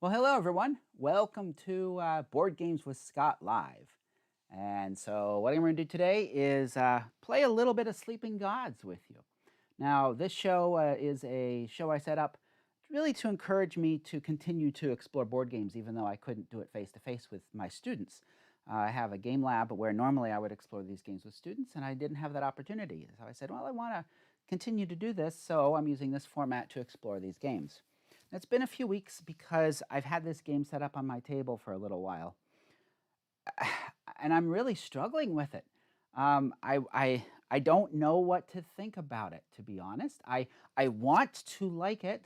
Well, hello everyone. Welcome to Board Games with Scott Live. And so what I'm going to do today is play a little bit of Sleeping Gods with you. Now, this show is a show I set up really to encourage me to continue to explore board games, even though I couldn't do it face-to-face with my students. I have a game lab where normally I would explore these games with students, and I didn't have that opportunity. So I said, well, I want to continue to do this, so I'm using this format to explore these games. It's been a few weeks because I've had this game set up on my table for a little while, and I'm really struggling with it. I don't know what to think about it, to be honest. I want to like it.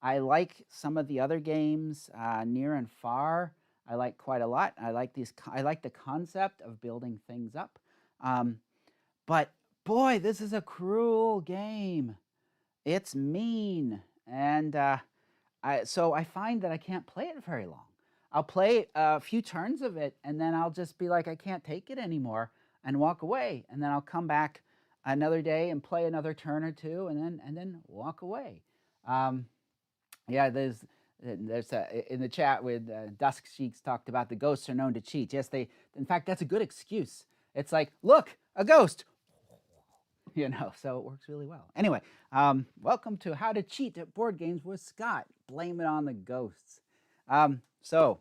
I like some of the other games, Near and Far. I like quite a lot. I like the concept of building things up. Um, but boy, this is a cruel game. It's mean, and so I find that I can't play it very long. I'll play a few turns of it, and then I'll just be like, I can't take it anymore, and walk away. And then I'll come back another day and play another turn or two, and then walk away. Um, yeah, there's in the chat with Dusk Sheiks talked about the ghosts are known to cheat. Yes, they. In fact, that's a good excuse. It's like, look, a ghost. So it works really well. Anyway, welcome to How to Cheat at Board Games with Scott. Blame it on the ghosts. So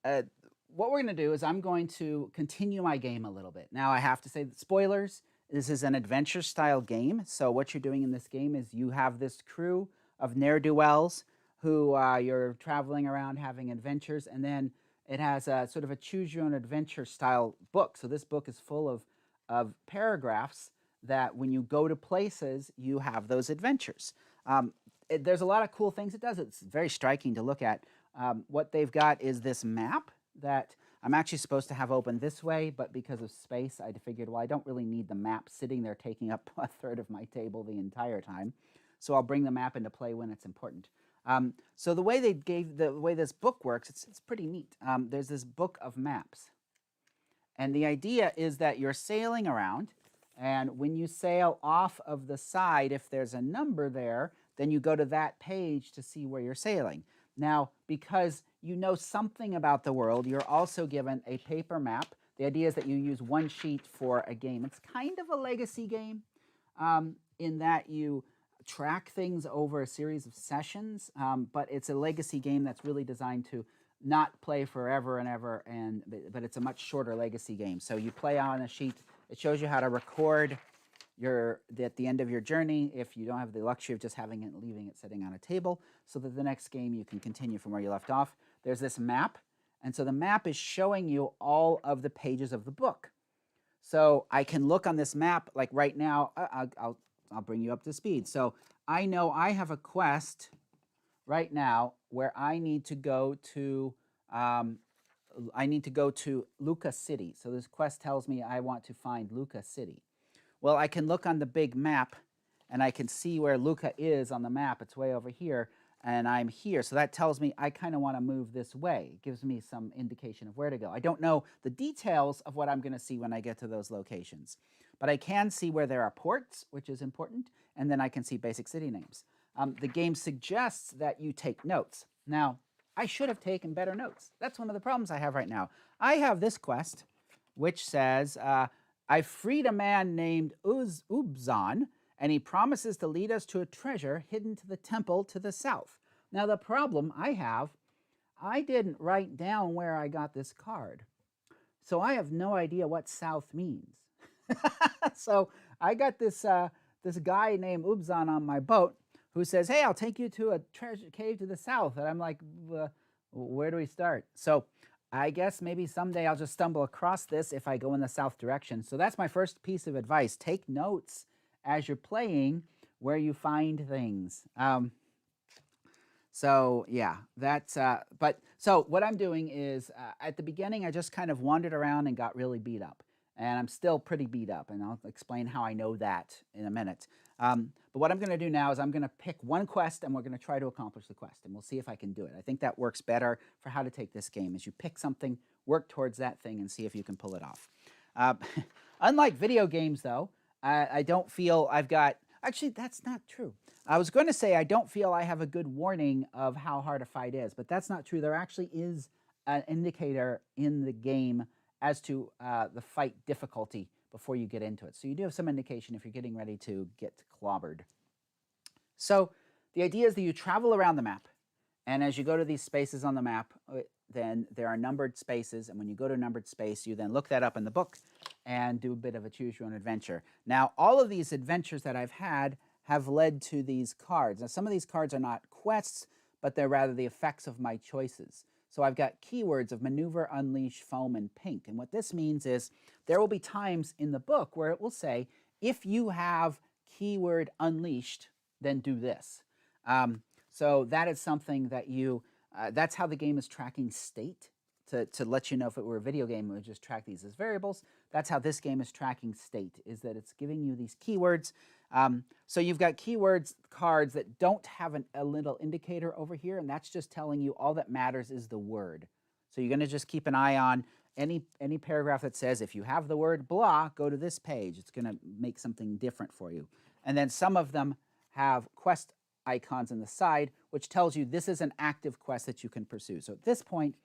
what we're going to do is I'm going to continue my game a little bit. Now, I have to say that spoilers, this is an adventure-style game. So what you're doing in this game is you have this crew of ne'er-do-wells who you're traveling around having adventures, and then it has a sort of a choose-your-own-adventure style book. So this book is full of paragraphs that when you go to places, you have those adventures. There's a lot of cool things it does. It's very striking to look at. What they've got is this map that I'm actually supposed to have open this way, but because of space, I figured, well, I don't really need the map sitting there taking up a third of my table the entire time. So I'll bring the map into play when it's important. So the way this book works, it's pretty neat. There's this book of maps. And the idea is that you're sailing around, and when you sail off of the side, if there's a number there, then you go to that page to see where you're sailing. Now, because you know something about the world, you're also given a paper map. The idea is that you use one sheet for a game. It's kind of a legacy game in that you track things over a series of sessions, but it's a legacy game that's really designed to not play forever and ever, but it's a much shorter legacy game. So you play on a sheet. It shows you how to record at the end of your journey if you don't have the luxury of just having it and leaving it sitting on a table, so that the next game you can continue from where you left off. There's this map, and so the map is showing you all of the pages of the book. So I can look on this map, like right now. I'll bring you up to speed. So I know I have a quest right now where I need to go to Luca City. So this quest tells me I want to find Luca City. Well, I can look on the big map and I can see where Luca is on the map. It's way over here, and I'm here. So that tells me I kind of want to move this way. It gives me some indication of where to go. I don't know the details of what I'm going to see when I get to those locations, but I can see where there are ports, which is important, and then I can see basic city names. The game suggests that you take notes. Now, I should have taken better notes. That's one of the problems I have right now. I have this quest, which says, I freed a man named Ubzan, and he promises to lead us to a treasure hidden to the temple to the south. Now, the problem I didn't write down where I got this card. So I have no idea what south means. So I got this guy named Ubzan on my boat who says, hey, I'll take you to a treasure cave to the south. And I'm like, where do we start? So I guess maybe someday I'll just stumble across this if I go in the south direction. So that's my first piece of advice. Take notes as you're playing where you find things. So yeah, that's, so what I'm doing is at the beginning, I just kind of wandered around and got really beat up. And I'm still pretty beat up, and I'll explain how I know that in a minute. But what I'm going to do now is I'm going to pick one quest, and we're going to try to accomplish the quest, and we'll see if I can do it. I think that works better for how to take this game, is you pick something, work towards that thing, and see if you can pull it off. Unlike video games, though, I don't feel I've got Actually, that's not true. I was going to say I don't feel I have a good warning of how hard a fight is, but that's not true. There actually is an indicator in the game as to the fight difficulty before you get into it. So you do have some indication if you're getting ready to get clobbered. So the idea is that you travel around the map, and as you go to these spaces on the map, then there are numbered spaces, and when you go to a numbered space, you then look that up in the book and do a bit of a choose your own adventure. Now, all of these adventures that I've had have led to these cards. Now, some of these cards are not quests, but they're rather the effects of my choices. So I've got keywords of maneuver, unleash, foam, and pink. And what this means is there will be times in the book where it will say, if you have keyword unleashed, then do this. So that is something that that's how the game is tracking state. To let you know if it were a video game, it would just track these as variables. That's how this game is tracking state, is that it's giving you these keywords. So you've got keywords cards that don't have a little indicator over here, and that's just telling you all that matters is the word. So you're going to just keep an eye on any paragraph that says, if you have the word blah, go to this page. It's going to make something different for you. And then some of them have quest icons on the side, which tells you this is an active quest that you can pursue. So at this point,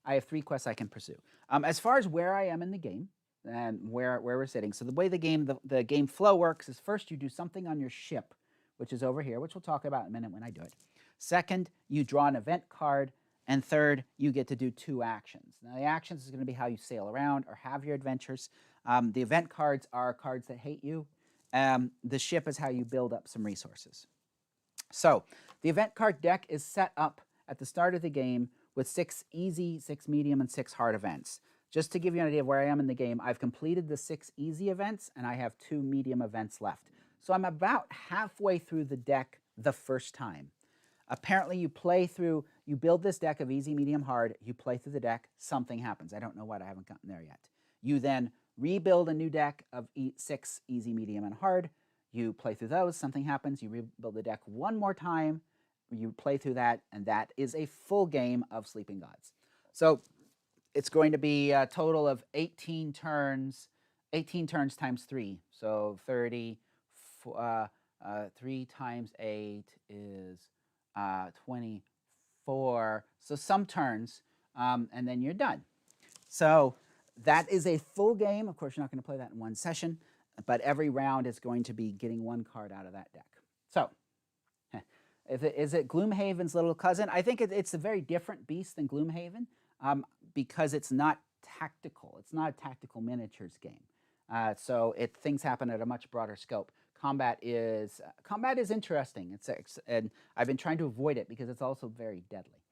I have 3 quests I can pursue. As far as where I am in the game and where we're sitting, so the way the game flow works is first you do something on your ship, which is over here, which we'll talk about in a minute when I do it. Second, you draw an event card. And third, you get to do 2 actions. Now, the actions is going to be how you sail around or have your adventures. The event cards are cards that hate you. The ship is how you build up some resources. So the event card deck is set up at the start of the game with 6 easy, 6 medium, and 6 hard events. Just to give you an idea of where I am in the game, I've completed the 6 easy events, and I have 2 medium events left. So I'm about halfway through the deck the first time. Apparently, you build this deck of easy, medium, hard, you play through the deck, something happens. I don't know what, I haven't gotten there yet. You then rebuild a new deck of 6 easy, medium, and hard. You play through those, something happens, you rebuild the deck one more time, you play through that, and that is a full game of Sleeping Gods. So it's going to be a total of 18 turns times 3, so 30. 3 times 8 is 24. So some turns, and then you're done. So that is a full game. Of course, you're not going to play that in one session, but every round is going to be getting 1 card out of that deck. So is it Gloomhaven's little cousin? I think it's a very different beast than Gloomhaven because it's not tactical. It's not a tactical miniatures game. So things happen at a much broader scope. Combat is interesting. And I've been trying to avoid it because it's also very deadly.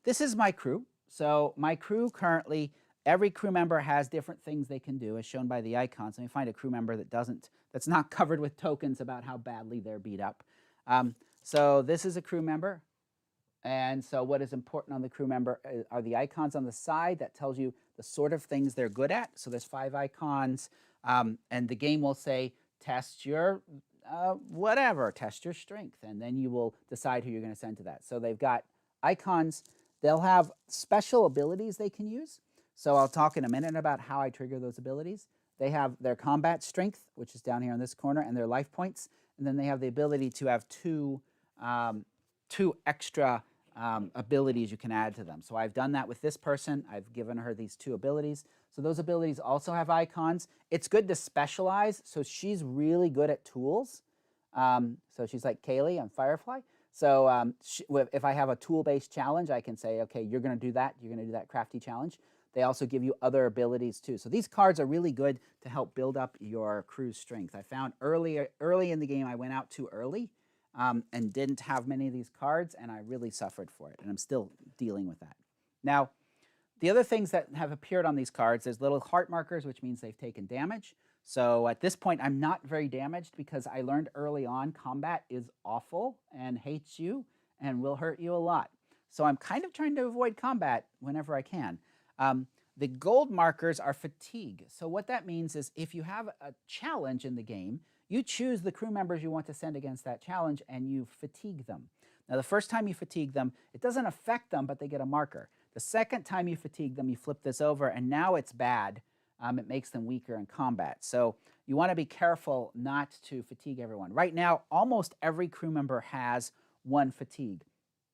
This is my crew. So my crew currently, every crew member has different things they can do, as shown by the icons. Let me find a crew member that's not covered with tokens about how badly they're beat up. So this is a crew member. And so what is important on the crew member are the icons on the side that tells you the sort of things they're good at. So there's 5 icons, and the game will say, test your test your strength, and then you will decide who you're going to send to that. So they've got icons. They'll have special abilities they can use. So I'll talk in a minute about how I trigger those abilities. They have their combat strength, which is down here in this corner, and their life points. And then they have the ability to have 2 extra abilities you can add to them. So I've done that with this person. I've given her these 2 abilities. So those abilities also have icons. It's good to specialize. So she's really good at tools. So she's like Kaylee on Firefly. So if I have a tool-based challenge, I can say, okay, you're going to do that. You're going to do that crafty challenge. They also give you other abilities too. So these cards are really good to help build up your crew's strength. I found early in the game I went out too early and didn't have many of these cards, and I really suffered for it, and I'm still dealing with that. Now, the other things that have appeared on these cards, there's little heart markers, which means they've taken damage. So at this point, I'm not very damaged because I learned early on combat is awful and hates you and will hurt you a lot. So I'm kind of trying to avoid combat whenever I can. The gold markers are fatigue. So what that means is if you have a challenge in the game, you choose the crew members you want to send against that challenge and you fatigue them. Now, the first time you fatigue them, it doesn't affect them, but they get a marker. The second time you fatigue them, you flip this over, and now it's bad. It makes them weaker in combat. So you want to be careful not to fatigue everyone. Right now, almost every crew member has one fatigue,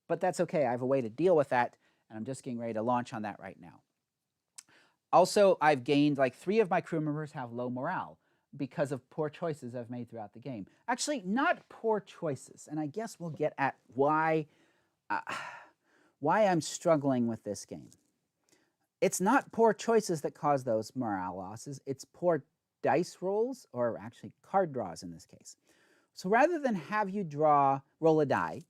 but that's okay. I have a way to deal with that, and I'm just getting ready to launch on that right now. Also, I've gained like 3 of my crew members have low morale because of poor choices I've made throughout the game. Actually, not poor choices, and I guess we'll get at why I'm struggling with this game. It's not poor choices that cause those morale losses. It's poor dice rolls, or actually card draws in this case. So rather than have you roll a die,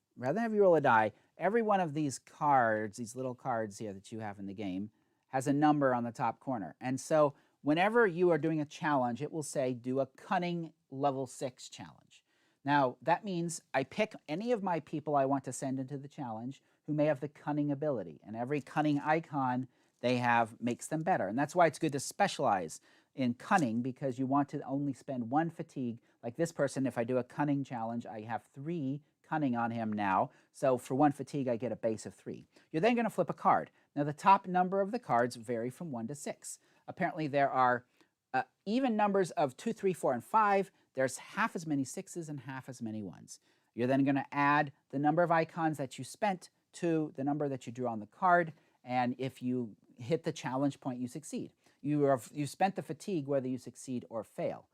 every one of these cards, these little cards here that you have in the game, has a number on the top corner. And so whenever you are doing a challenge, it will say, do a cunning level 6 challenge. Now, that means I pick any of my people I want to send into the challenge who may have the cunning ability. And every cunning icon they have makes them better. And that's why it's good to specialize in cunning, because you want to only spend 1 fatigue. Like this person, if I do a cunning challenge, I have 3 cunning on him now. So for 1 fatigue, I get a base of 3. You're then going to flip a card. Now, the top number of the cards vary from 1 to 6. Apparently, there are even numbers of 2, 3, 4, and 5. There's half as many 6s and half as many 1s. You're then going to add the number of icons that you spent to the number that you drew on the card. And if you hit the challenge point, you succeed. You spent the fatigue whether you succeed or fail.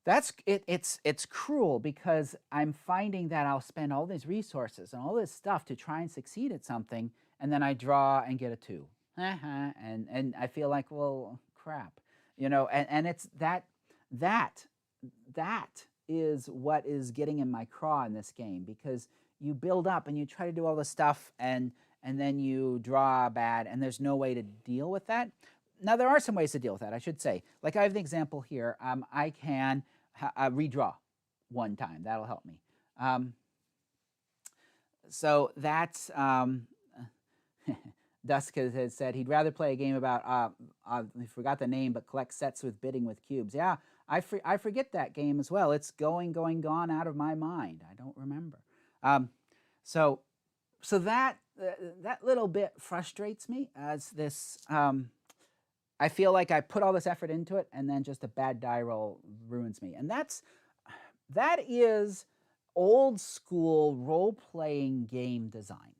It's cruel, because I'm finding that I'll spend all these resources and all this stuff to try and succeed at something, and then I draw and get a 2. And I feel like, well, crap. And it's that is what is getting in my craw in this game, because you build up and you try to do all this stuff, and then you draw bad, and there's no way to deal with that. Now, there are some ways to deal with that, I should say. Like I have the example here. I can redraw 1 time. That'll help me. So that's Dusk has said he'd rather play a game about, I forgot the name, but collect sets with bidding with cubes. Yeah, I forget that game as well. It's gone out of my mind. I don't remember. So that little bit frustrates me, as this, I feel like I put all this effort into it, and then just a bad die roll ruins me. And that is old school role-playing game design.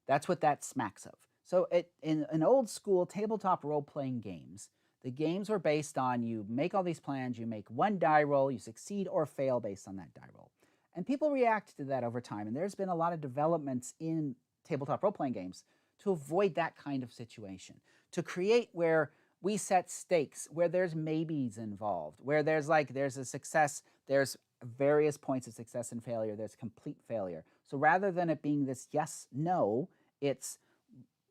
That's what that smacks of. So in old school tabletop role-playing games, the games were based on, you make all these plans, you make 1 die roll, you succeed or fail based on that die roll. And people react to that over time, and there's been a lot of developments in tabletop role-playing games to avoid that kind of situation, to create where we set stakes, where there's maybes involved, where there's a success, there's various points of success and failure, there's complete failure. So rather than it being this yes, no, it's,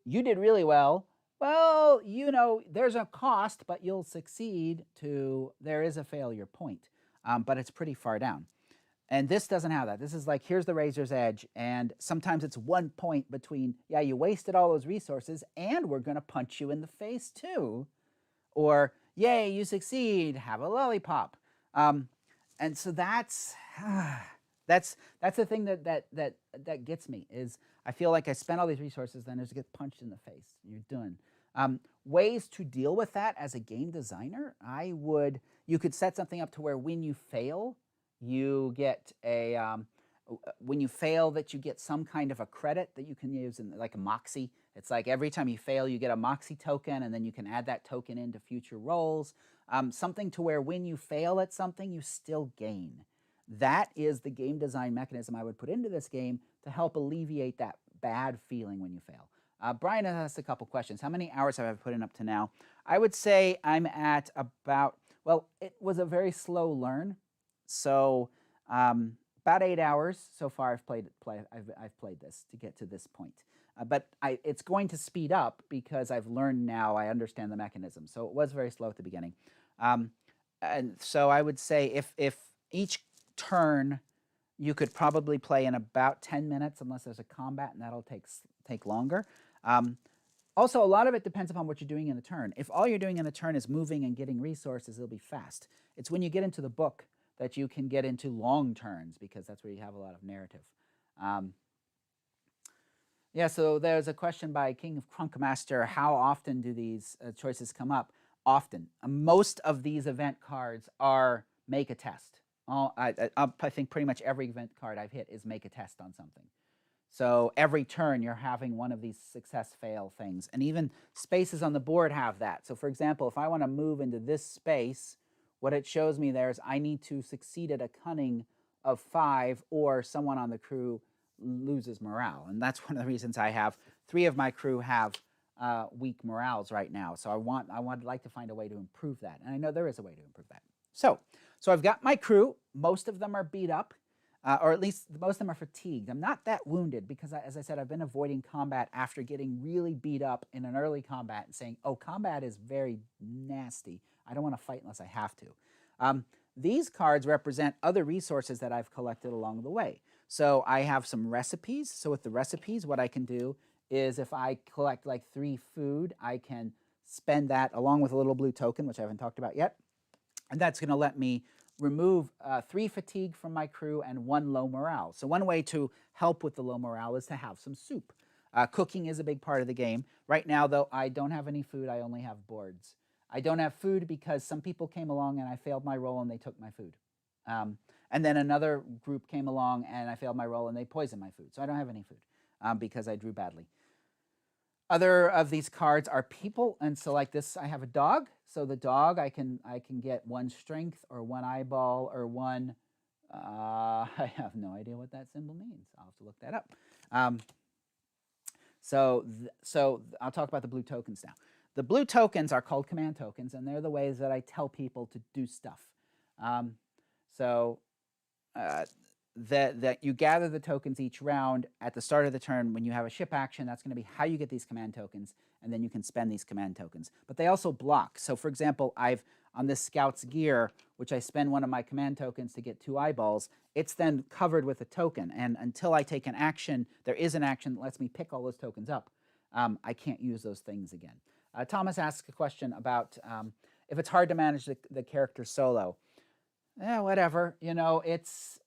you did really well, there's a cost, but you'll succeed, to there is a failure point, but it's pretty far down. And this doesn't have that. This is like, here's the razor's edge, and sometimes it's 1 point between, yeah, you wasted all those resources, and we're going to punch you in the face too, or yay, you succeed, have a lollipop. And so that's the thing that gets me, is I feel like I spent all these resources, then I just get punched in the face. You're done. Ways to deal with that as a game designer, you could set something up to where when you fail, you get when you fail, that you get some kind of a credit that you can use, in like a moxie. It's like every time you fail, you get a moxie token, and then you can add that token into future rolls. Something to where when you fail at something, you still gain. That is the game design mechanism I would put into this game to help alleviate that bad feeling when you fail. Brian has asked a couple questions. How many hours have I put in up to now? I would say I'm at about, well, it was a very slow learn. So about 8 hours so far I've played this to get to this point. But it's going to speed up, because I've learned now, I understand the mechanism. So it was very slow at the beginning. And so I would say if each turn you could probably play in about 10 minutes, unless there's a combat, and that'll take longer. Also, a lot of it depends upon what you're doing in the turn. If all you're doing in the turn is moving and getting resources, it'll be fast. It's when you get into the book that you can get into long turns, because that's where you have a lot of narrative. Yeah, so there's a question by King of Crunkmaster, how often do these choices come up? often. Most of these event cards are make a test. I think pretty much every event card I've hit is make a test on something. So every turn you're having one of these success fail things. And even spaces on the board have that. So for example, if I want to move into this space, what it shows me there is I need to succeed at a cunning of 5 or someone on the crew loses morale. And that's one of the reasons I have 3 of my crew have weak morales right now. So I'd like to find a way to improve that. And I know there is a way to improve that. So I've got my crew. Most of them are beat up. Or at least most of them are fatigued. I'm not that wounded because, as I said, I've been avoiding combat after getting really beat up in an early combat and saying, oh, combat is very nasty. I don't want to fight unless I have to. These cards represent other resources that I've collected along the way. So I have some recipes. So with the recipes, what I can do is if I collect like 3 food, I can spend that along with a little blue token, which I haven't talked about yet. And that's going to let me remove 3 fatigue from my crew and 1 low morale. So one way to help with the low morale is to have some soup. Cooking is a big part of the game. Right now, though, I don't have any food. I only have boards. I don't have food because some people came along and I failed my roll and they took my food. And then another group came along and I failed my roll and they poisoned my food. So I don't have any food because I drew badly. Other of these cards are people, and so like this, I have a dog. So the dog, I can get 1 strength or 1 eyeball or 1. I have no idea what that symbol means. I'll have to look that up. So I'll talk about the blue tokens now. The blue tokens are called command tokens, and they're the ways that I tell people to do stuff. That you gather the tokens each round at the start of the turn. When you have a ship action, that's going to be how you get these command tokens, and then you can spend these command tokens. But they also block. So for example, I've on this scout's gear, which I spend 1 of my command tokens to get 2 eyeballs, it's then covered with a token. And until I take an action, there is an action that lets me pick all those tokens up. I can't use those things again. Thomas asks a question about if it's hard to manage the character solo. Whatever. You know, it's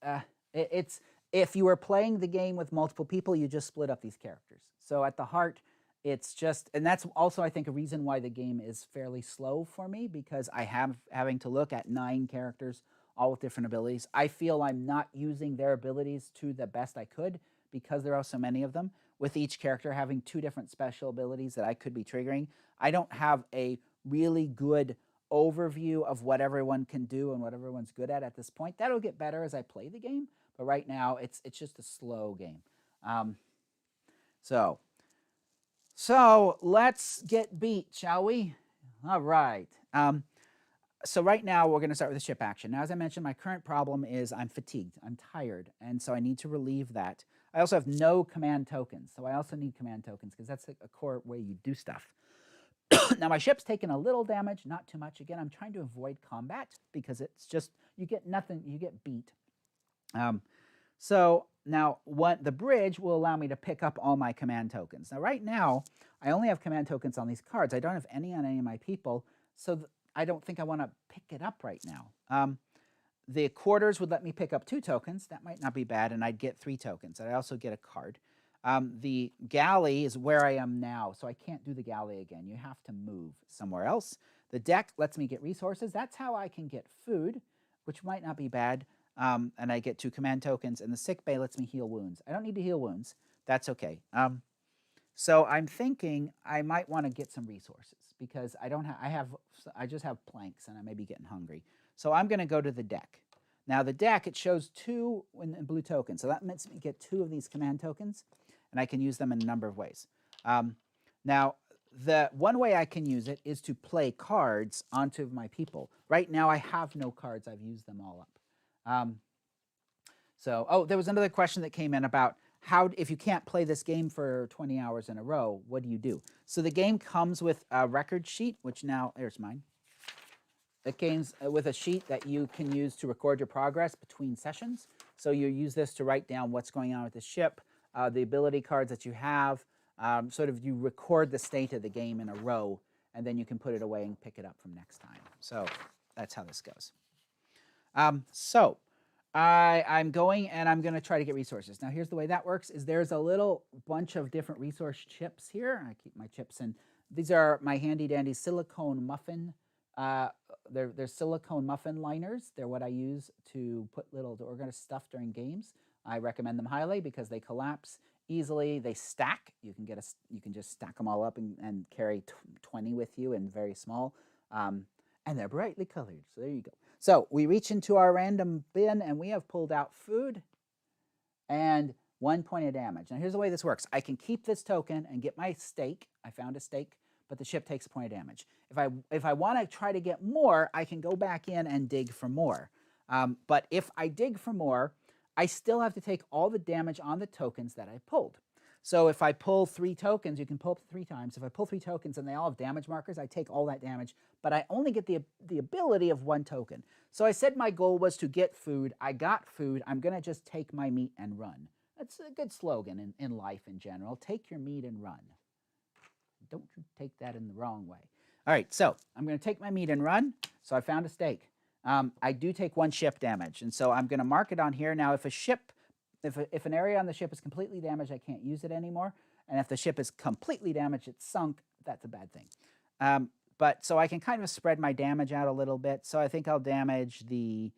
if you were playing the game with multiple people, you just split up these characters. So at the heart, it's just, and that's also, I think, a reason why the game is fairly slow for me, because I have having to look at 9 characters, all with different abilities. I feel I'm not using their abilities to the best I could because there are so many of them, with each character having 2 different special abilities that I could be triggering. I don't have a really good overview of what everyone can do and what everyone's good at this point. That'll get better as I play the game, but right now it's just a slow game. So let's get beat, shall we? All right. So right now we're going to start with the ship action. Now, as I mentioned, my current problem is I'm fatigued. I'm tired, and so I need to relieve that. I also have no command tokens, so I also need command tokens because that's a core way you do stuff. Now, my ship's taken a little damage, not too much. Again, I'm trying to avoid combat because it's just, you get nothing, you get beat. So now the bridge will allow me to pick up all my command tokens. Now, right now, I only have command tokens on these cards. I don't have any on any of my people, so I don't think I want to pick it up right now. The quarters would let me pick up 2 tokens. That might not be bad, and I'd get 3 tokens. I'd also get a card. The galley is where I am now, so I can't do the galley again. You have to move somewhere else. The deck lets me get resources. That's how I can get food, which might not be bad, and I get 2 command tokens. And the sick bay lets me heal wounds. I don't need to heal wounds. That's okay. So I'm thinking I might want to get some resources because I just have planks, and I may be getting hungry. So I'm going to go to the deck. Now, the deck, it shows 2 in blue tokens, so that lets me get 2 of these command tokens, and I can use them in a number of ways. Now, the one way I can use it is to play cards onto my people. Right now, I have no cards. I've used them all up. There was another question that came in about if you can't play this game for 20 hours in a row, what do you do? So the game comes with a record sheet, which now, here's mine. It comes with a sheet that you can use to record your progress between sessions. So you use this to write down what's going on with the ship, the ability cards that you have, you record the state of the game in a row, and then you can put it away and pick it up from next time. So that's how this goes. I'm going and I'm going to try to get resources. Now, here's the way that works is there's a little bunch of different resource chips here. I keep my chips in. These are my handy dandy silicone muffin Uh, they're silicone muffin liners. They're what I use to put little organized stuff during games. I recommend them highly because they collapse easily. They stack. You can just stack them all up and carry 20 with you and very small. And they're brightly colored. So there you go. So we reach into our random bin and we have pulled out food and 1 point of damage. Now here's the way this works. I can keep this token and get my steak. I found a steak, but the ship takes a point of damage. If I want to try to get more, I can go back in and dig for more. But if I dig for more, I still have to take all the damage on the tokens that I pulled. So if I pull 3 tokens, you can pull up to 3 times. If I pull 3 tokens and they all have damage markers, I take all that damage, but I only get the ability of 1 token. So I said my goal was to get food. I got food. I'm going to just take my meat and run. That's a good slogan in life in general. Take your meat and run. Don't you take that in the wrong way. All right, so I'm going to take my meat and run. So I found a steak. I do take 1 ship damage, and so I'm going to mark it on here. Now, if an area on the ship is completely damaged, I can't use it anymore. And if the ship is completely damaged, it's sunk, that's a bad thing. But so I can kind of spread my damage out a little bit. So I think I'll damage the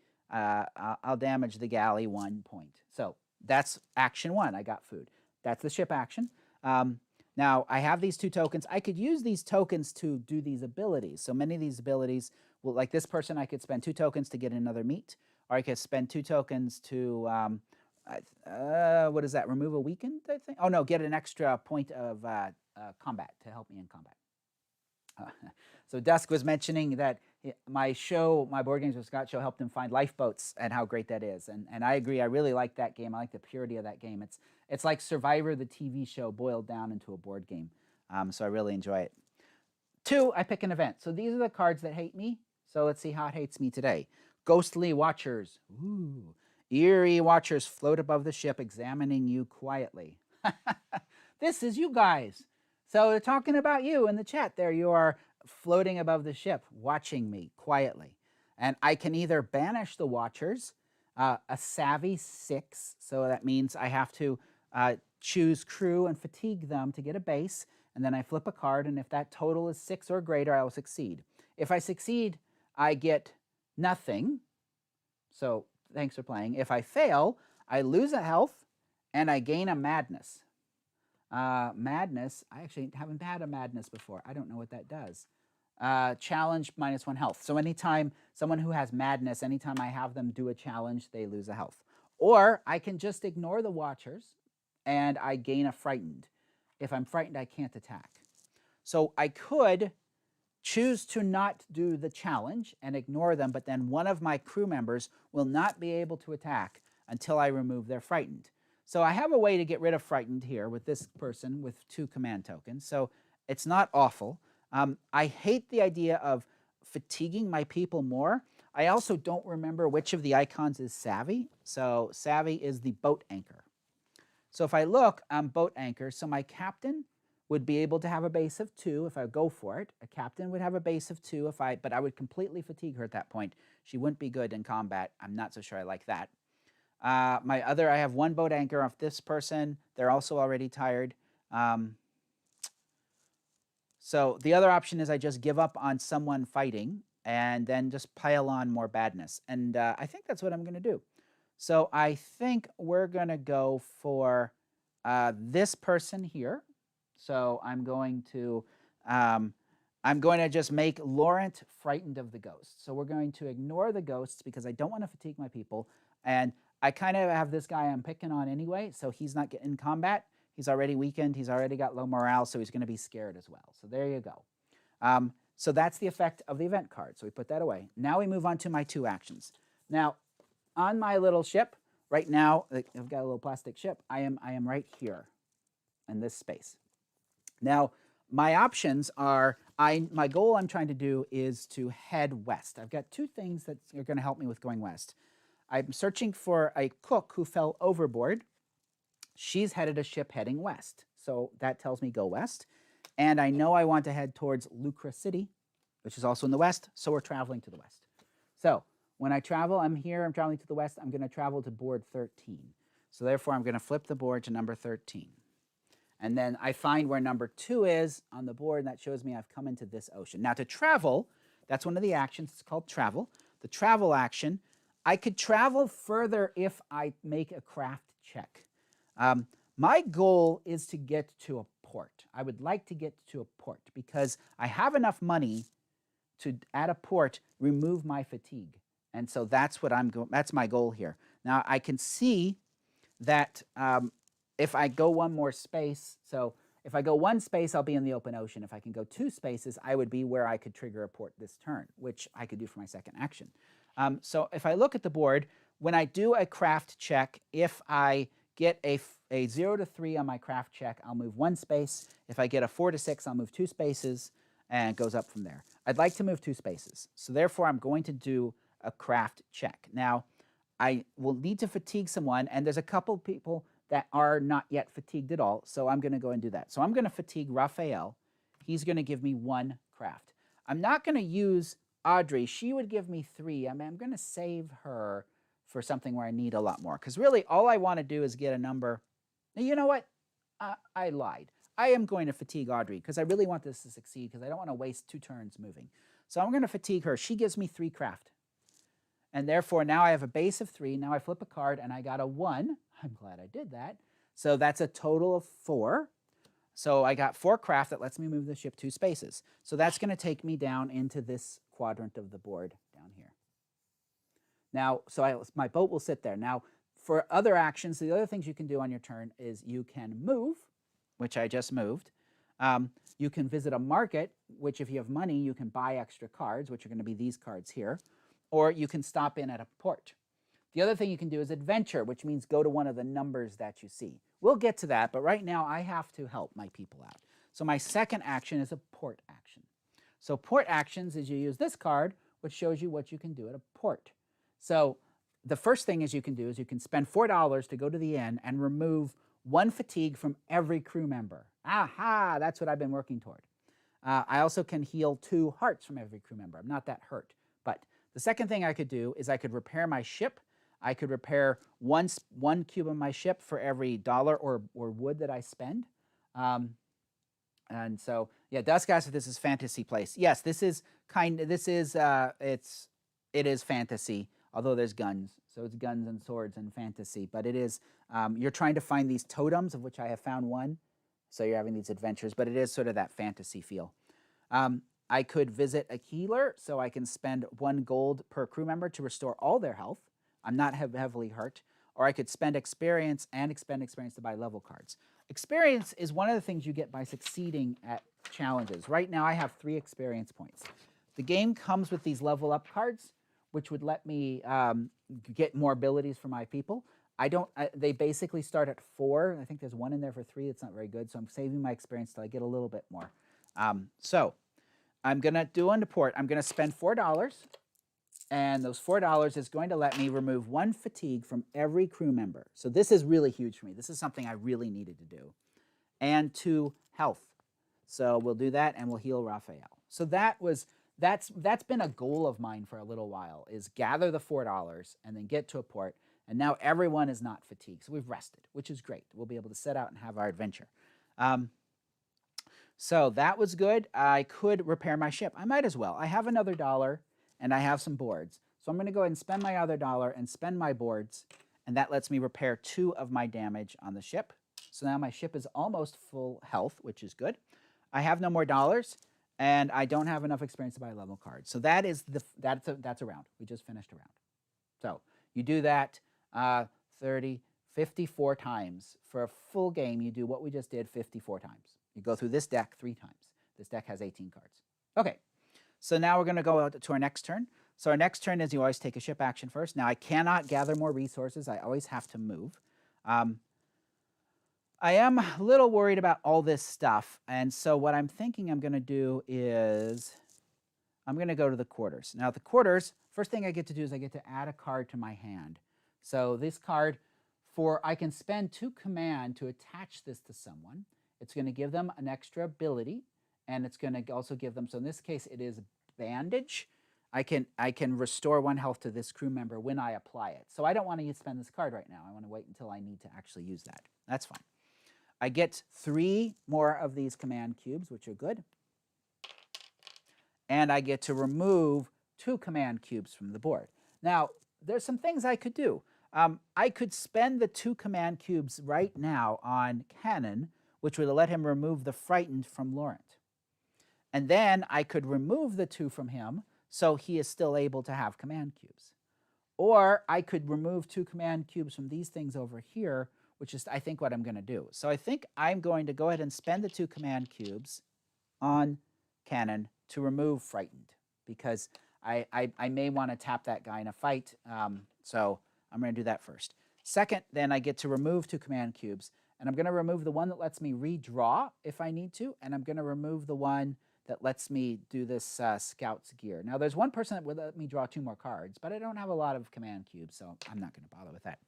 galley 1 point. So that's action 1. I got food. That's the ship action. Now I have these 2 tokens. I could use these tokens to do these abilities. So many of these abilities, well, like this person, I could spend 2 tokens to get another meat, or I could spend 2 tokens to what is that? Remove a weakened, I think. Oh no, get an extra point of combat to help me in combat. So Dusk was mentioning that my Board Games with Scott show, helped him find lifeboats and how great that is. And I agree. I really like that game. I like the purity of that game. It's like Survivor, the TV show, boiled down into a board game. So I really enjoy it. 2, I pick an event. So these are the cards that hate me. So let's see how it hates me today. Ghostly Watchers. Ooh. Eerie Watchers float above the ship, examining you quietly. This is you guys. So they're talking about you in the chat there. You are floating above the ship, watching me quietly. And I can either banish the Watchers, a savvy 6. So that means I have to choose crew and fatigue them to get a base. And then I flip a card. And if that total is 6 or greater, I will succeed. If I succeed, I get nothing. So thanks for playing. If I fail, I lose a health and I gain a madness. Madness, I actually haven't had a madness before. I don't know what that does. Challenge -1 health. So anytime someone who has madness, anytime I have them do a challenge, they lose a health. Or I can just ignore the Watchers and I gain a frightened. If I'm frightened, I can't attack. So I could choose to not do the challenge and ignore them, but then one of my crew members will not be able to attack until I remove their frightened. So I have a way to get rid of frightened here with this person with 2 command tokens. So it's not awful. I hate the idea of fatiguing my people more. I also don't remember which of the icons is savvy. So savvy is the boat anchor. So if I look, I'm boat anchor. So my captain would be able to have a base of 2 if I go for it. A captain would have a base of 2 but I would completely fatigue her at that point. She wouldn't be good in combat. I'm not so sure I like that. I have 1 boat anchor off this person. They're also already tired. So the other option is I just give up on someone fighting and then just pile on more badness. And I think that's what I'm going to do. So I think we're going to go for this person here. So I'm going to just make Laurent frightened of the ghosts. So we're going to ignore the ghosts because I don't want to fatigue my people. And I kind of have this guy I'm picking on anyway, so he's not getting in combat. He's already weakened. He's already got low morale, so he's going to be scared as well. So there you go. So that's the effect of the event card. So we put that away. Now we move on to my 2 actions. Now, on my little ship, right now, I've got a little plastic ship. I am right here in this space. Now, my options are, my goal I'm trying to do is to head west. I've got 2 things that are going to help me with going west. I'm searching for a cook who fell overboard. She's headed a ship heading west. So that tells me go west. And I know I want to head towards Lucra City, which is also in the west. So we're traveling to the west. So when I travel, I'm traveling to the west. I'm going to travel to board 13. So therefore, I'm going to flip the board to number 13. And then I find where number 2 is on the board, and that shows me I've come into this ocean. Now to travel, That's one of the actions. It's called travel. The travel action, I could travel further if I make a craft check. My goal is to get to a port. I would like to get to a port because I have enough money to, at a port, remove my fatigue. And so that's what that's my goal here. Now I can see that if I go one more space, so if I go one space, I'll be in the open ocean. If I can go 2 spaces, I would be where I could trigger a port this turn, which I could do for my second action. So if I look at the board, when I do a craft check, if I get a 0 to 3 on my craft check, I'll move 1 space. If I get a 4 to 6, I'll move 2 spaces, and it goes up from there. I'd like to move 2 spaces, so therefore I'm going to do a craft check. Now, I will need to fatigue someone, and there's a couple people that are not yet fatigued at all, so I'm going to go and do that. So I'm going to fatigue Raphael. He's going to give me 1 craft. I'm not going to use Audrey. She would give me 3. I mean, I'm going to save her for something where I need a lot more, because really all I want to do is get a number. Now, you know what? I lied. I am going to fatigue Audrey because I really want this to succeed because I don't want to waste 2 turns moving. So I'm going to fatigue her. She gives me 3 craft. And therefore, now I have a base of 3. Now I flip a card, and I got a 1. I'm glad I did that. So that's a total of 4. So I got 4 craft that lets me move the ship 2 spaces. So that's going to take me down into this quadrant of the board down here. Now, so my boat will sit there. Now, for other actions, the other things you can do on your turn is you can move, which I just moved. You can visit a market, which if you have money, you can buy extra cards, which are going to be these cards here. Or you can stop in at a port. The other thing you can do is adventure, which means go to one of the numbers that you see. We'll get to that, but right now I have to help my people out. So my second action is a port action. So port actions is you use this card, which shows you what you can do at a port. So the first thing is you can do is you can spend $4 to go to the inn and remove 1 fatigue from every crew member. Aha, that's what I've been working toward. I also can heal 2 hearts from every crew member. I'm not that hurt, but the second thing I could do is I could repair my ship. I could repair one cube of my ship for every dollar or wood that I spend. And so, yeah, Duskasser, this is fantasy place. Yes, this is it is fantasy, although there's guns. So it's guns and swords and fantasy. But it is, you're trying to find these totems, of which I have found 1. So you're having these adventures, but it is sort of that fantasy feel. I could visit a healer, so I can spend 1 gold per crew member to restore all their health. I'm not heavily hurt. Or I could spend experience and expend experience to buy level cards. Experience is one of the things you get by succeeding at challenges. Right now I have 3 experience points. The game comes with these level up cards, which would let me get more abilities for my people. They basically start at 4. I think there's 1 in there for 3. It's not very good, so I'm saving my experience till I get a little bit more. So I'm going to do on the port. I'm going to spend $4, and those $4 is going to let me remove 1 fatigue from every crew member. So this is really huge for me. This is something I really needed to do. And 2 health. So we'll do that, and we'll heal Raphael. So that's been a goal of mine for a little while, is gather the $4 and then get to a port. And now everyone is not fatigued. So we've rested, which is great. We'll be able to set out and have our adventure. So that was good. I could repair my ship. I might as well. I have another $1, and I have some boards. So I'm going to go ahead and spend my other $1 and spend my boards, and that lets me repair 2 of my damage on the ship. So now my ship is almost full health, which is good. I have no more dollars, and I don't have enough experience to buy a level card. So that's a round. We just finished a round. So you do that 54 times. For a full game, you do what we just did 54 times. You go through this deck 3 times. This deck has 18 cards. Okay, so now we're going to go out to our next turn. So our next turn is you always take a ship action first. Now I cannot gather more resources. I always have to move. I am a little worried about all this stuff. And so what I'm thinking I'm going to do is I'm going to go to the quarters. Now the quarters, first thing I get to do is I get to add a card to my hand. So this card, I can spend 2 command to attach this to someone. It's going to give them an extra ability, and it's going to also give them, so in this case it is bandage. I can restore 1 health to this crew member when I apply it. So I don't want to spend this card right now. I want to wait until I need to actually use that. That's fine. I get 3 more of these command cubes, which are good. and I get to remove 2 command cubes from the board. Now, there's some things I could do. I could spend the 2 command cubes right now on Cannon, which would let him remove the Frightened from Laurent. And then I could remove the 2 from him, so he is still able to have command cubes. Or I could remove 2 command cubes from these things over here, which is, I think, what I'm going to do. So I think I'm going to go ahead and spend the 2 command cubes on Cannon to remove Frightened, because I may want to tap that guy in a fight. So I'm going to do that first. Second, then I get to remove 2 command cubes, and I'm going to remove the one that lets me redraw if I need to, and I'm going to remove the one that lets me do this Scout's Gear. Now, there's one person that would let me draw 2 more cards, but I don't have a lot of command cubes, so I'm not going to bother with that.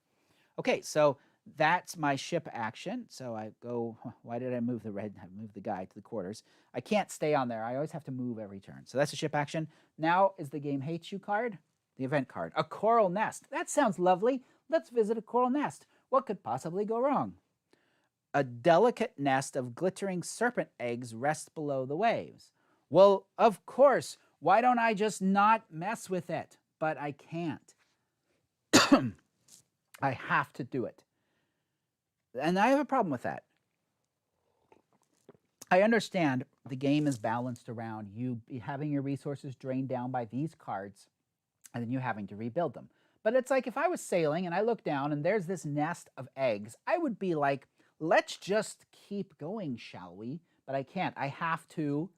Okay, so that's my ship action. So I go, why did I move the red? I moved the guy to the quarters. I can't stay on there. I always have to move every turn. So that's a ship action. Now is the Game Hates You card, the event card. A coral nest. That sounds lovely. Let's visit a coral nest. What could possibly go wrong? A delicate nest of glittering serpent eggs rests below the waves. Well, of course. Why don't I just not mess with it? But I can't. I have to do it. And I have a problem with that. I understand the game is balanced around you having your resources drained down by these cards and then you having to rebuild them. But it's like if I was sailing and I look down and there's this nest of eggs, I would be like, let's just keep going, shall we? But I can't. I have to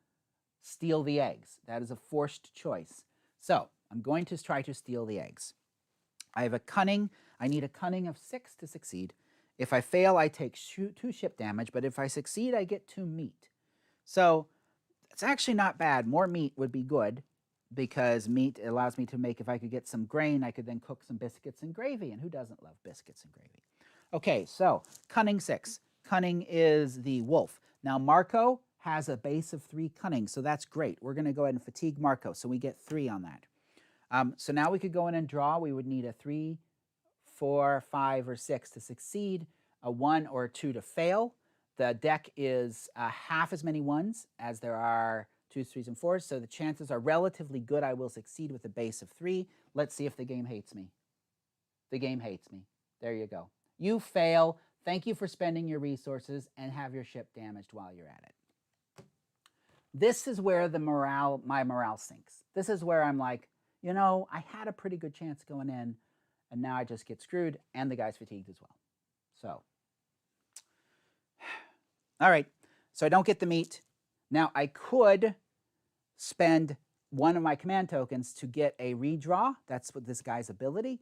steal the eggs. That is a forced choice. So I'm going to try to steal the eggs. I have a cunning. I need a cunning of 6 to succeed. If I fail, I take 2 ship damage, but if I succeed, I get 2 meat. So it's actually not bad. More meat would be good, because meat allows me to make, if I could get some grain, I could then cook some biscuits and gravy, and who doesn't love biscuits and gravy? Okay, so cunning 6. Cunning is the wolf. Now Marco has a base of 3 cunning, so that's great. We're going to go ahead and fatigue Marco, so we get 3 on that. So now we could go in and draw. We would need a 3, 4, 5, or 6 to succeed, a 1 or a 2 to fail. The deck is half as many 1s as there are 2s, 3s, and 4s, so the chances are relatively good I will succeed with a base of 3. Let's see if the game hates me. The game hates me. There you go. You fail. Thank you for spending your resources, and have your ship damaged while you're at it. This is where my morale sinks. This is where I'm like, you know, I had a pretty good chance going in, and now I just get screwed, and the guy's fatigued as well. So, all right, so I don't get the meat. Now I could spend one of my command tokens to get a redraw. That's what this guy's ability.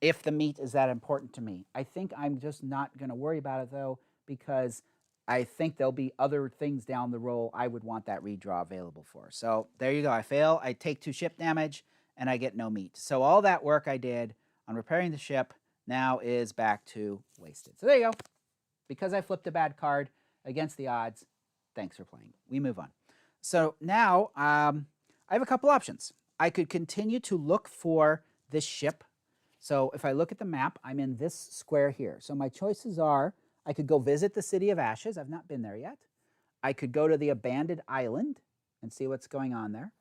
If the meat is that important to me. I think I'm just not going to worry about it, though, because I think there'll be other things down the road I would want that redraw available for. So there you go. I fail. I take 2 ship damage, and I get no meat. So all that work I did on repairing the ship now is back to wasted. So there you go. Because I flipped a bad card against the odds, thanks for playing. We move on. So now I have a couple options. I could continue to look for this ship. So if I look at the map, I'm in this square here. So my choices are, I could go visit the City of Ashes. I've not been there yet. I could go to the abandoned island and see what's going on there.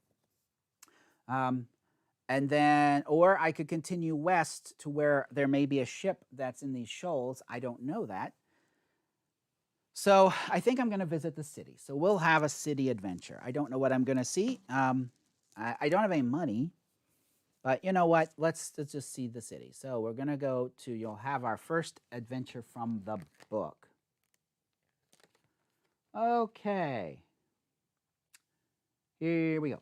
And then, or I could continue west to where there may be a ship that's in these shoals. I don't know that. So I think I'm going to visit the city. So we'll have a city adventure. I don't know what I'm going to see. I don't have any money. But you know what? Let's just see the city. So we're going to go to, you'll have our first adventure from the book. Okay. Here we go.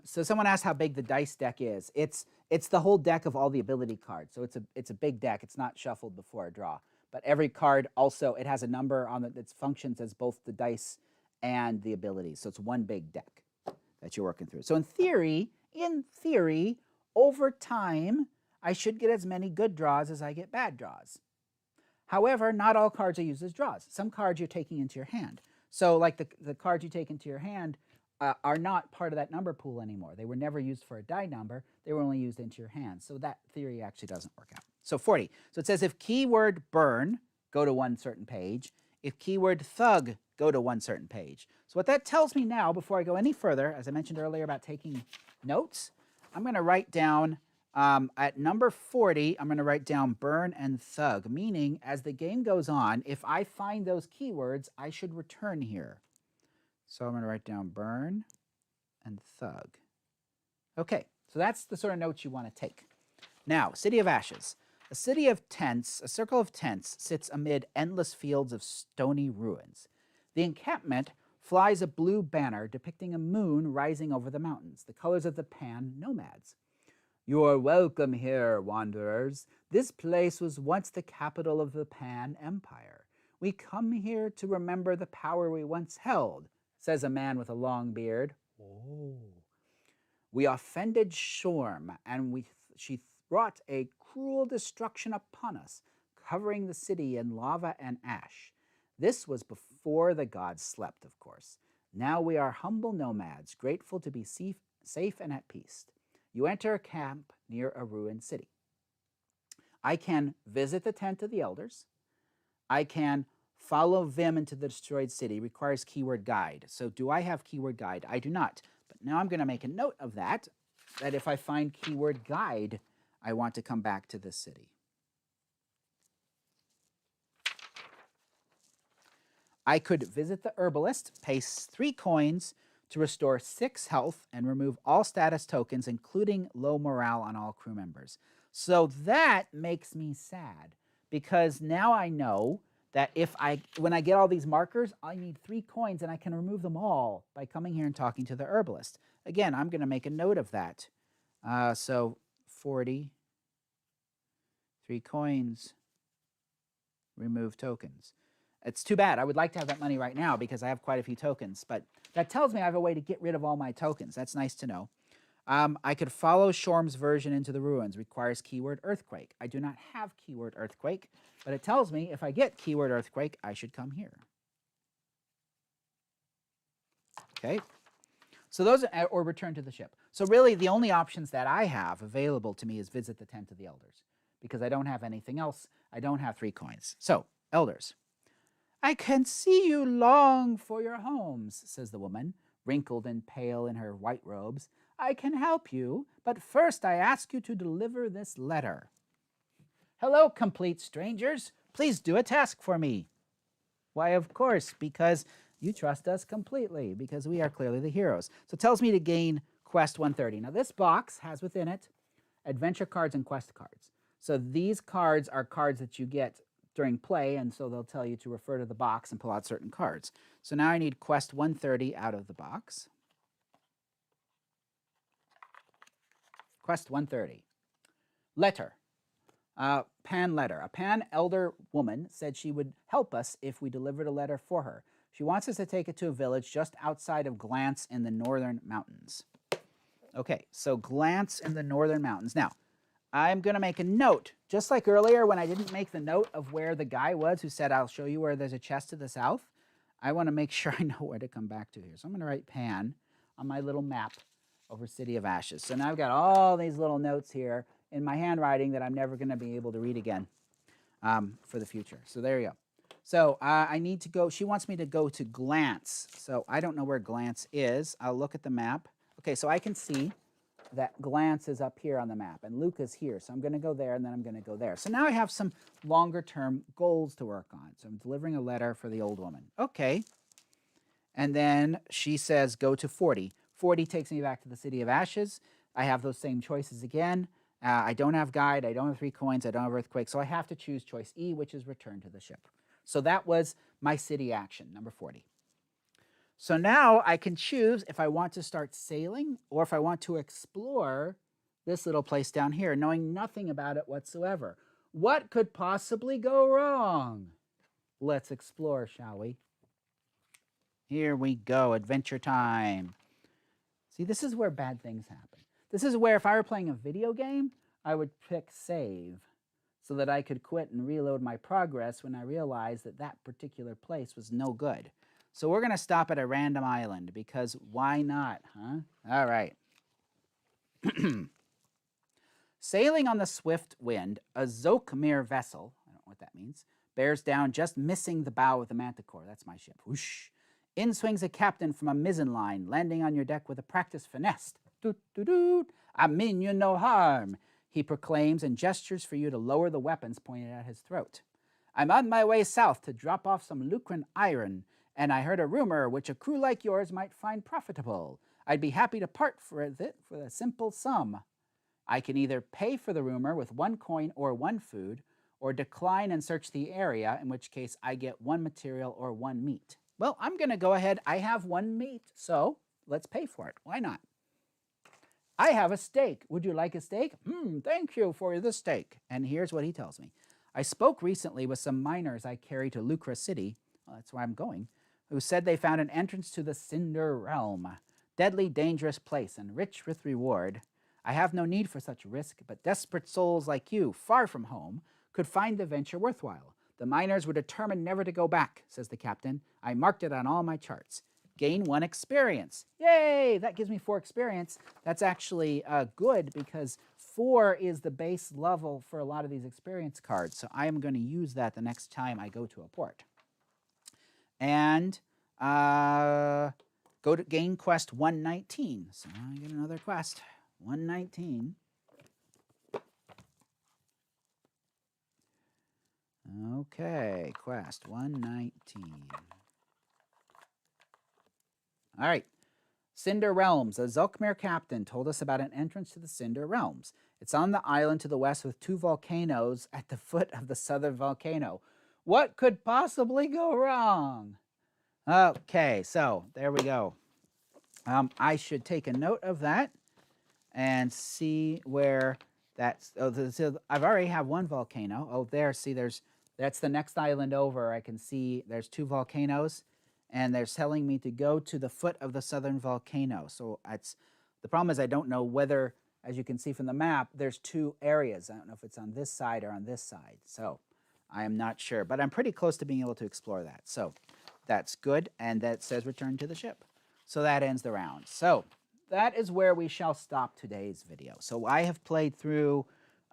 So someone asked how big the dice deck is. It's the whole deck of all the ability cards. So it's a big deck. It's not shuffled before a draw. But every card also, it has a number on it that functions as both the dice and the abilities. So it's one big deck that you're working through. So in theory, over time, I should get as many good draws as I get bad draws. However, not all cards are used as draws. Some cards you're taking into your hand. So like the cards you take into your hand are not part of that number pool anymore. They were never used for a die number. They were only used into your hand. So that theory actually doesn't work out. So 40. So it says if keyword burn, go to one certain page. If keyword thug, go to one certain page. So what that tells me now, before I go any further, as I mentioned earlier about taking notes, I'm going to write down at number 40, I'm going to write down burn and thug, meaning as the game goes on, if I find those keywords, I should return here. So I'm going to write down burn and thug. Okay, so that's the sort of notes you want to take. Now, City of Ashes. A city of tents, a circle of tents, sits amid endless fields of stony ruins. The encampment flies a blue banner depicting a moon rising over the mountains, the colors of the Pan nomads. You are welcome here, wanderers. This place was once the capital of the Pan Empire. We come here to remember the power we once held, says a man with a long beard. Oh. We offended Shorm, and she brought a cruel destruction upon us, covering the city in lava and ash. This was before the gods slept, of course. Now we are humble nomads, grateful to be safe and at peace. You enter a camp near a ruined city. I can visit the tent of the elders. I can follow Vim into the destroyed city. Requires keyword guide. So do I have keyword guide? I do not. But now I'm going to make a note of that if I find keyword guide, I want to come back to this city. I could visit the herbalist, pay 3 coins to restore 6 health and remove all status tokens, including low morale on all crew members. So that makes me sad because now I know that when I get all these markers, I need 3 coins and I can remove them all by coming here and talking to the herbalist. Again, I'm going to make a note of that. So 40, 3 coins, remove tokens. It's too bad. I would like to have that money right now because I have quite a few tokens, but that tells me I have a way to get rid of all my tokens. That's nice to know. I could follow Shorm's version into the ruins. Requires keyword earthquake. I do not have keyword earthquake, but it tells me if I get keyword earthquake, I should come here. Okay. So those are, or return to the ship. So really the only options that I have available to me is visit the tent of the elders because I don't have anything else. I don't have 3 coins. So, elders. I can see you long for your homes, says the woman, wrinkled and pale in her white robes. I can help you, but first I ask you to deliver this letter. Hello, complete strangers. Please do a task for me. Why, of course, because you trust us completely, because we are clearly the heroes. So it tells me to gain Quest 130. Now, this box has within it adventure cards and quest cards. So these cards are cards that you get during play, and so they'll tell you to refer to the box and pull out certain cards. So now I need Quest 130 out of the box. Quest 130. Letter. Pan letter. A Pan elder woman said she would help us if we delivered a letter for her. She wants us to take it to a village just outside of Glance in the northern mountains. Okay, so Glance in the northern mountains. Now, I'm going to make a note, just like earlier when I didn't make the note of where the guy was who said, I'll show you where there's a chest to the south. I want to make sure I know where to come back to here. So I'm going to write Pan on my little map over City of Ashes. So now I've got all these little notes here in my handwriting that I'm never going to be able to read again for the future. So there you go. So I need to go, she wants me to go to Glance. So I don't know where Glance is. I'll look at the map. Okay, so I can see that Glance is up here on the map, and Luke is here. So I'm going to go there, and then I'm going to go there. So now I have some longer-term goals to work on. So I'm delivering a letter for the old woman. Okay. And then she says, go to 40. 40 takes me back to the City of Ashes. I have those same choices again. I don't have guide. I don't have 3 coins. I don't have earthquake. So I have to choose choice E, which is return to the ship. So that was my city action, number 40. So now I can choose if I want to start sailing or if I want to explore this little place down here, knowing nothing about it whatsoever. What could possibly go wrong? Let's explore, shall we? Here we go, adventure time. See, this is where bad things happen. This is where if I were playing a video game, I would pick save so that I could quit and reload my progress when I realized that that particular place was no good. So we're going to stop at a random island because why not, huh? All right. Sailing on the swift wind, a Zokmir vessel, I don't know what that means, bears down, just missing the bow of the Manticore. That's my ship. Whoosh. In swings a captain from a mizzen line, landing on your deck with a practiced finesse. Doot, doot, doot. I mean you no harm, he proclaims and gestures for you to lower the weapons pointed at his throat. I'm on my way south to drop off some lucran iron, and I heard a rumor which a crew like yours might find profitable. I'd be happy to part with it for a simple sum. I can either pay for the rumor with 1 coin or 1 food, or decline and search the area, in which case I get 1 material or 1 meat. Well, I'm going to go ahead. I have 1 meat, so let's pay for it. Why not? I have a steak. Would you like a steak? Thank you for the steak. And here's what he tells me. I spoke recently with some miners I carry to Lucra City, well, that's where I'm going, who said they found an entrance to the Cinder Realm. Deadly dangerous place and rich with reward. I have no need for such risk, but desperate souls like you, far from home, could find the venture worthwhile. The miners were determined never to go back, says the captain. I marked it on all my charts. Gain 1 experience. Yay! That gives me 4 experience. That's actually good because 4 is the base level for a lot of these experience cards. So I am going to use that the next time I go to a port. And go to gain quest 119. So I get another quest. 119. Okay, quest 119. All right. Cinder Realms. A Zulkmir captain told us about an entrance to the Cinder Realms. It's on the island to the west with 2 volcanoes at the foot of the southern volcano. What could possibly go wrong? Okay, so there we go. I should take a note of that and see where that's. So I've already have 1 volcano. Oh, there. See, that's the next island over. I can see there's 2 volcanoes, and they're telling me to go to the foot of the southern volcano. So the problem is I don't know whether, as you can see from the map, there's 2 areas. I don't know if it's on this side or on this side. So I am not sure, but I'm pretty close to being able to explore that. So that's good, and that says return to the ship. So that ends the round. So that is where we shall stop today's video. So I have played through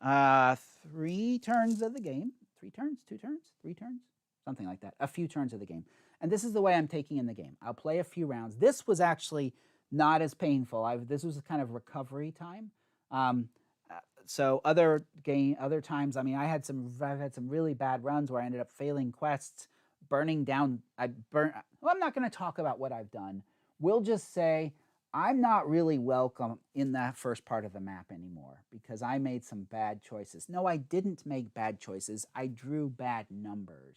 3 turns of the game. 3 turns? 2 turns? 3 turns? Something like that. A few turns of the game. And this is the way I'm taking in the game. I'll play a few rounds. This was actually not as painful. This was a kind of recovery time. So other times, I mean, I've had some really bad runs where I ended up failing quests, burning down. Well, I'm not going to talk about what I've done. We'll just say I'm not really welcome in that first part of the map anymore because I made some bad choices. No, I didn't make bad choices. I drew bad numbers.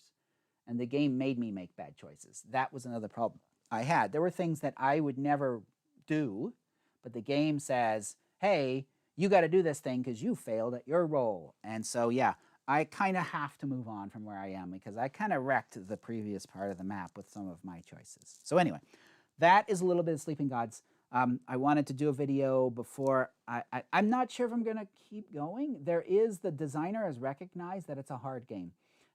And the game made me make bad choices. That was another problem I had. There were things that I would never do, but the game says, hey, you got to do this thing because you failed at your roll. And so, yeah, I kind of have to move on from where I am because I kind of wrecked the previous part of the map with some of my choices. So anyway, that is a little bit of Sleeping Gods. I wanted to do a video before. I'm not sure if I'm going to keep going. The designer has recognized that it's a hard game.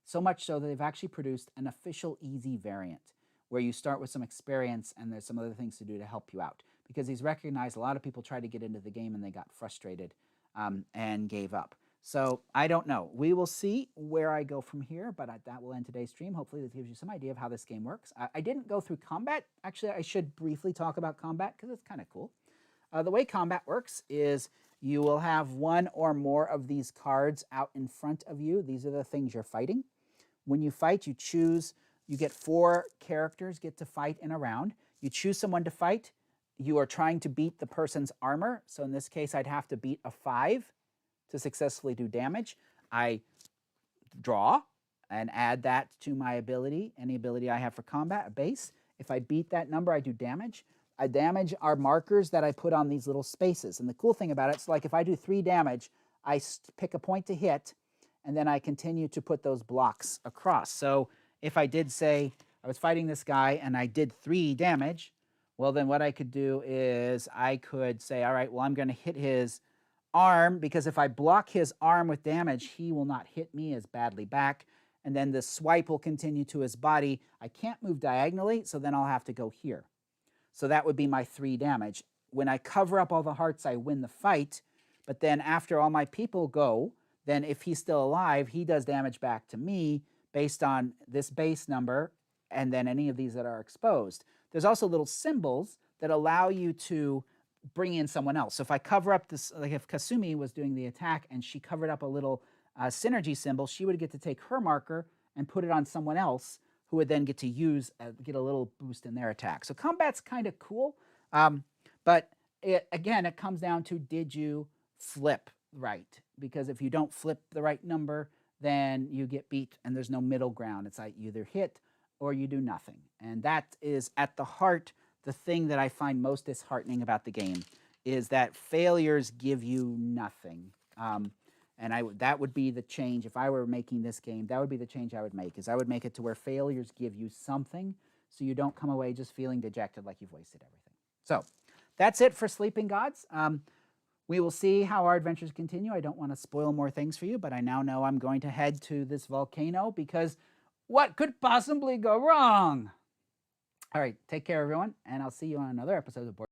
So much so that they've actually produced an official easy variant where you start with some experience and there's some other things to do to help you out. Because he's recognized a lot of people tried to get into the game and they got frustrated and gave up. So I don't know. We will see where I go from here, but that will end today's stream. Hopefully this gives you some idea of how this game works. I didn't go through combat. Actually, I should briefly talk about combat because it's kind of cool. The way combat works is you will have 1 or more of these cards out in front of you. These are the things you're fighting. When you fight, you get 4 characters get to fight in a round. You choose someone to fight. You are trying to beat the person's armor. So in this case, I'd have to beat a 5 to successfully do damage. I draw and add that to my ability, any ability I have for combat, a base. If I beat that number, I do damage. Damage are markers that I put on these little spaces. And the cool thing about it, so like if I do 3 damage, I pick a point to hit, and then I continue to put those blocks across. So if I did say I was fighting this guy and I did 3 damage, well, then what I could do is I could say, all right, well, I'm going to hit his arm because if I block his arm with damage, he will not hit me as badly back. And then the swipe will continue to his body. I can't move diagonally, so then I'll have to go here. So that would be my 3 damage. When I cover up all the hearts, I win the fight. But then after all my people go, then if he's still alive, he does damage back to me based on this base number and then any of these that are exposed. There's also little symbols that allow you to bring in someone else. So if I cover up this, like if Kasumi was doing the attack and she covered up a little synergy symbol, she would get to take her marker and put it on someone else who would then get to use, get a little boost in their attack. So combat's kind of cool, but again, it comes down to, did you flip right? Because if you don't flip the right number, then you get beat and there's no middle ground. It's like you either hit or you do nothing. And that is at the heart, the thing that I find most disheartening about the game is that failures give you nothing. And that would be the change. If I were making this game, that would be the change I would make, is I would make it to where failures give you something so you don't come away just feeling dejected like you've wasted everything. So that's it for Sleeping Gods. We will see how our adventures continue. I don't want to spoil more things for you, but I now know I'm going to head to this volcano because what could possibly go wrong? All right, take care, everyone, and I'll see you on another episode of Board